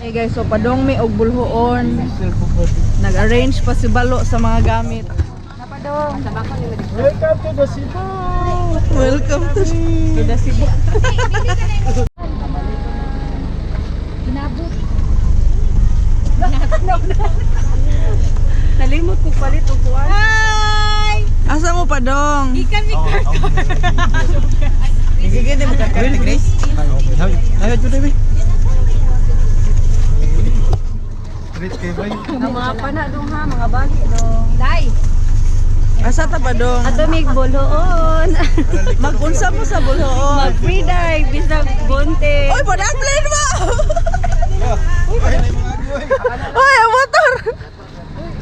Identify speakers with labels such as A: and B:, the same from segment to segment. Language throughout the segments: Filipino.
A: Hey guys, so padong mi og bulhoon. Nag-arrange pa si Balo sa mga gamit. Napadong.
B: Welcome to the Cebu.
A: Welcome to the Cebu.
C: Ginabot.
A: Nalimot ko palit og kuan. Hi! Asa mo padong?
C: Ikan mi
B: Gigigit mo ka Chris. Ayo jud mi. Rich kay bay.
A: Mga pana dong ha, mga bali dong.
C: Dai.
A: Asa ta padong?
C: Ato mig bolhoon.
A: Mag-unsa mo sa bulhoon?
C: Mag free dive bisag bunte.
A: Oy, padang-plane mo! Oy, ang motor!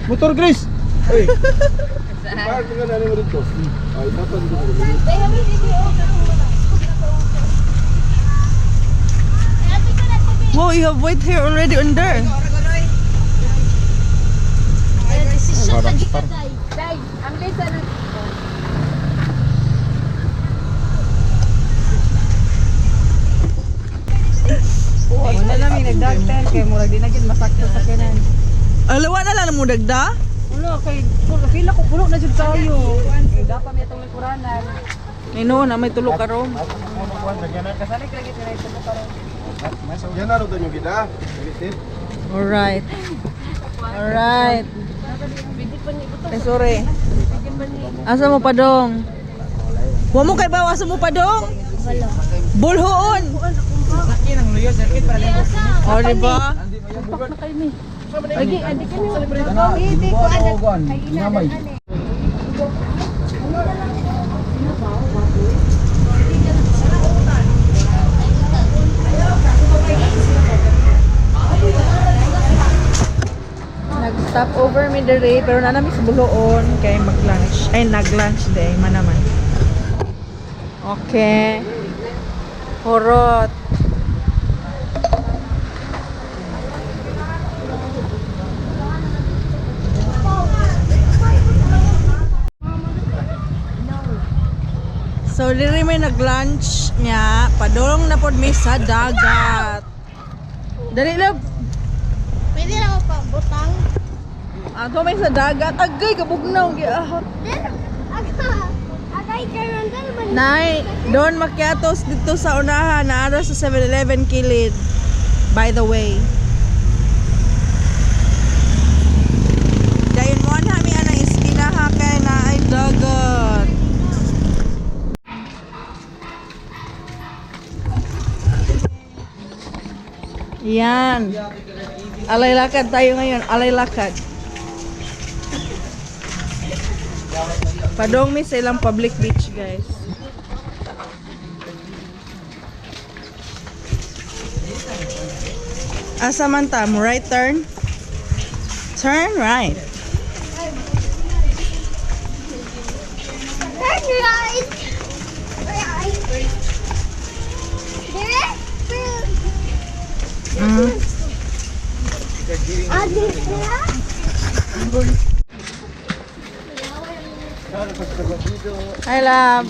B: Motor Chris. Oy. Park nga na mo dito. Ay, dapat dito.
A: Wow, you have white hair already on there.
C: Wala na mi nagdagtan kay murag di na gid masakto sa kanan.
A: Alawa na lang mo dagda?
C: Ulo kay pila ko puno na jud kayo. Dapat mi atong lingkuranan.
A: Nino na may tulo ka ron.
C: Kasalik lagi sila ito mo karon.
B: Yan na ro tanyo kita. Bitit.
A: Alright. Alright. Eh, sorry. Asa mo padong? Wa mo kay bawa, asa mo padong? Bulhoon.
B: Laki nang luyo circuit para limo.
A: O, diba?
C: Lagi andi ka ni. Hindi ko anak.
B: Ngamay.
A: Nag-stop over mi dere pero na nami sa Bulhoon kay mag-lunch. Ay nag-lunch day man naman. Okay. Horot. So diri may nag-lunch niya, padong na pod mi sa dagat. Dali lab.
C: Pwede lang pa butang.
A: Ato may sa dagat. Agay, kabugnaw. Giahap.
C: Agay karon dal man.
A: Nay, doon makiatos dito sa unahan. Naara sa 7-Eleven kilid. By the way. Dayon mo nami anang iskinaha kay na ay dagat. Yan. Alay lakad tayo ngayon. Alay lakad. Padong mi sa ilang public beach, guys. Asa man ta mo? Right turn? Turn right.
C: Turn right.
A: Hi, love.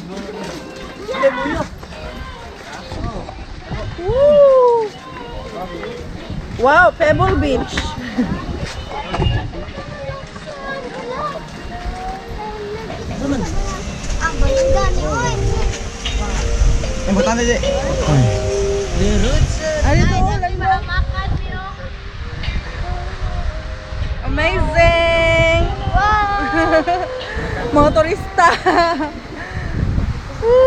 A: Woo! Wow, Pebble Beach.
C: Ang balanggan yun.
B: Ang butane di.
A: Ano to?
C: Makan niyo.
A: Amazing!
C: Wow.
A: Mga turista. Woo!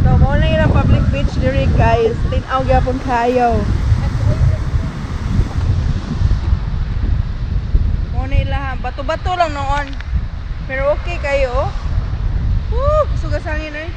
A: So, mo na yung public beach diri guys. Tinaw gyapon kayo. Mo na ilahan. Bato-bato lang noon. Pero okay kayo. Woo! Sugasangin eh.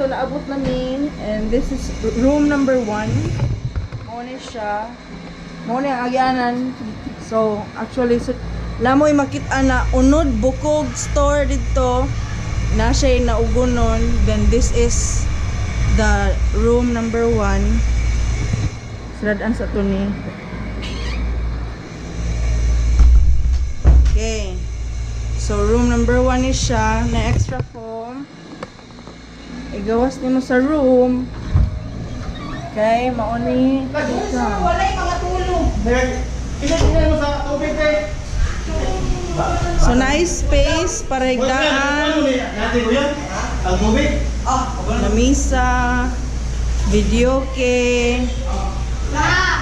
A: so naabot namin. And this is room number 1. Muna siya. Muna ang agyanan. So, actually, so, lamoy makita na unod bukog store dito. Na siya naugunon. Then this is the room number 1. Siradaan sa to ni. Okay. So, room number 1 is siya. Na extra foam. Igawas ni mo sa room. Okay, mauni.
C: Wala yung mga tulong.
B: Mo sa tubig eh.
A: So, nice space para higdaan.
B: Natin ko yan. Ang tubig.
A: Lamisa. Video ke.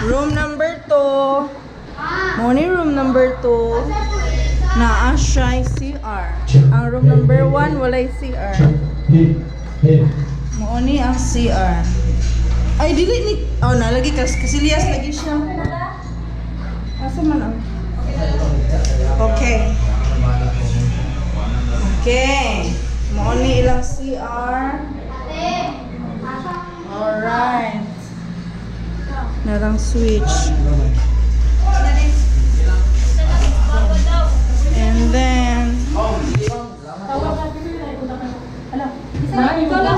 A: Room number 2. Mauni room number 2. Naa siya CR. Ang room number 1 walay CR. Mauni ang CR. Ay, dili ni... Oh, nalagi kasilias lagi siya. Asa man ang... Okay. Okay. Mauni ilang CR. Alright. Narang switch. And then...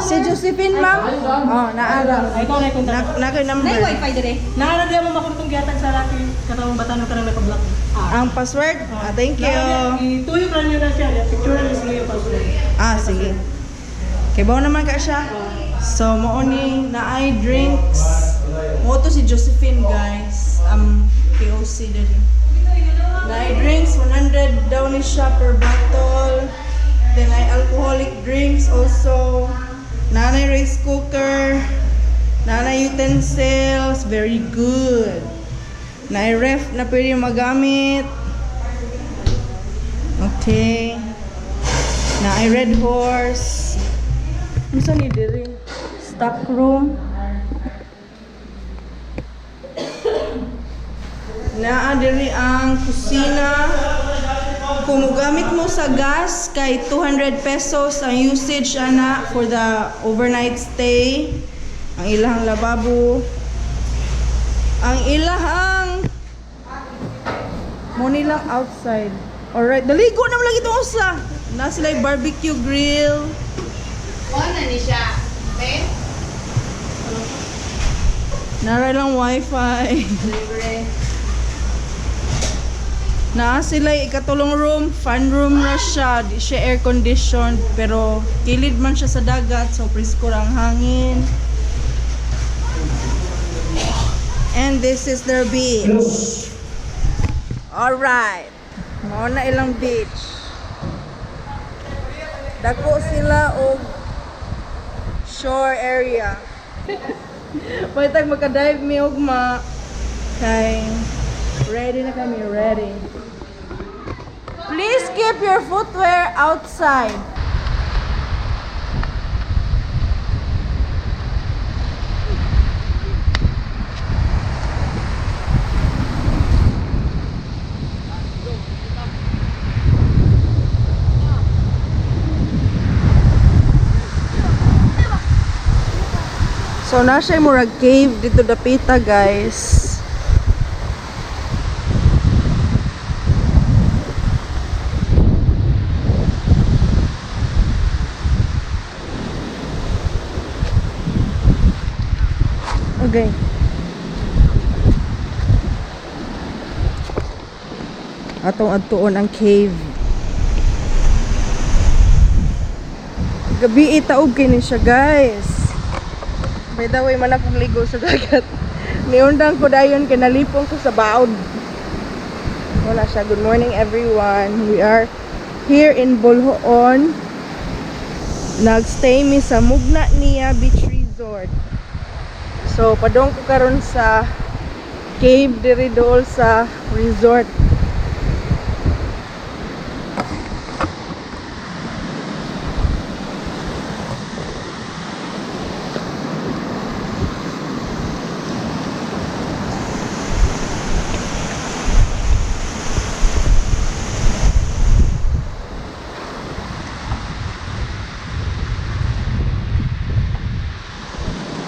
A: Si Josephine, ma'am? Oh, naara.
C: Ikaw na yung
A: Naka number.
C: na wifi dire. Naara diya mo makulitong giyatan sa laki katawang batan ka nang naka-block.
A: Ang password? Thank you.
C: Ituyo ra niyo na siya. Picture na niyo yung password.
A: Sige. Kay bawo naman ka siya. So, mauni na ay drinks. Mo to si Josephine, guys. POC din. Na ay drinks, 100 daw ni siya per bottle. Then ay alcoholic drinks also. Nanay rice cooker. Nanay utensils. Very good. Nanay ref na pwede magamit. Okay. Nanay red horse. Ano sa ni diri? Stock room. Naa diri ang kusina. Kung gamit mo sa gas, kay 200 pesos ang usage ana for the overnight stay. Ang ilahang lababo. Ang ilahang mo nilang outside. Alright, daligo na lang itong usa. Na sila yung barbecue grill.
D: Na ni siya. Okay?
A: Nara lang wifi. Na sila ikatulong room, fan room na siya, di siya air conditioned pero kilid man siya sa dagat so presko ang hangin. And this is their beach. Alright. Mao na ilang beach. Dako sila og shore area. Pwede magka-dive mi og kay ready na kami, ready. Please keep your footwear outside. So, nasa yung murag cave dito dapita, guys. Okay. Atong adtuon ang cave. Gabi itaog kini siya, guys. By the way, man akong ligo sa dagat. Niundang ko dayon kay nalipong ko sa baod. Wala siya. Good morning, everyone. We are here in Boljoon. Nagstay mi sa MugnaNiya Beach Resort. So, padong ko karon sa cave diri dool sa resort.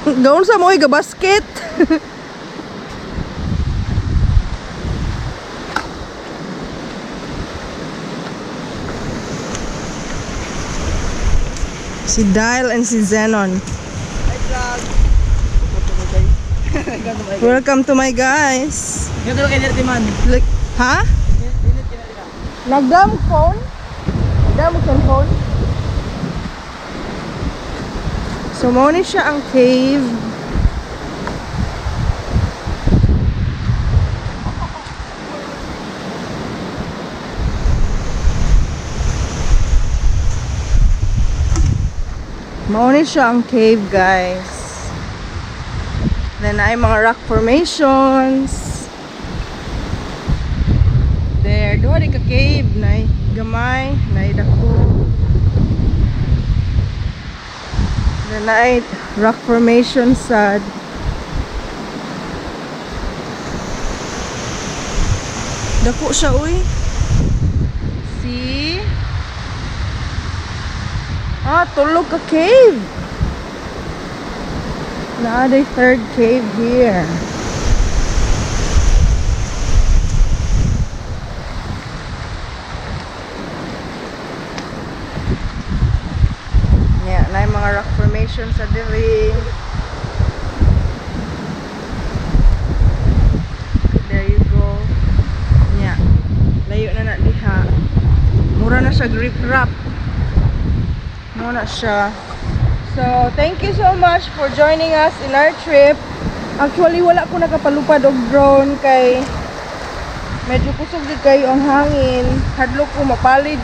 A: Gawon sa mo ga basket. Si Dial and si Zenon. Welcome to my guys.
C: Ganito kay Dirty Man.
A: Like, ha? Nagdam phone? Nagdam phone? So, mo ni siya ang cave. Mauni siya ang cave, guys. Then ay mga rock formations. There, duha di ka cave, nay gamay, nay dako. Then ay rock formation sad. Dako siya, uy. See? Tulog ka cave. Now the third cave here. Yeah, na yung mga rock formations sa diri. There you go. Yeah. Layo na diha. Mura na siya grip wrap. Muna siya. So, thank you so much for joining us in our trip. Actually, wala ko nakapalupad og drone kay medyo kusog din kayo ang hangin. Hadlo ko mapalid.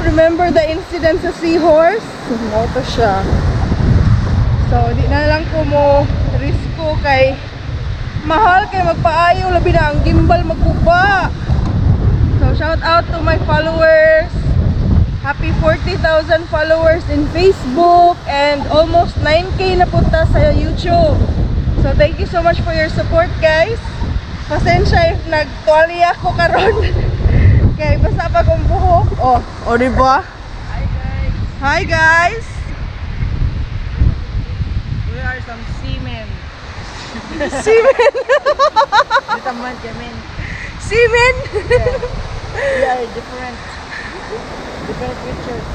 A: Remember the incident sa seahorse? Moto siya. So, di na lang ko mo risko kay mahal kay magpaayo. Labi na ang gimbal magkuba. So, shout out to my followers. Happy 40,000 followers in Facebook and almost 9K na punta sa YouTube. So thank you so much for your support, guys. Pasensya if nagtuwalya ako karon. Kaya basta pa kong buhok. Oh, diba?
C: Hi guys.
A: Hi guys.
C: We are some seamen.
A: Seamen.
C: Dito man kami.
A: Seamen.
C: We are different pictures.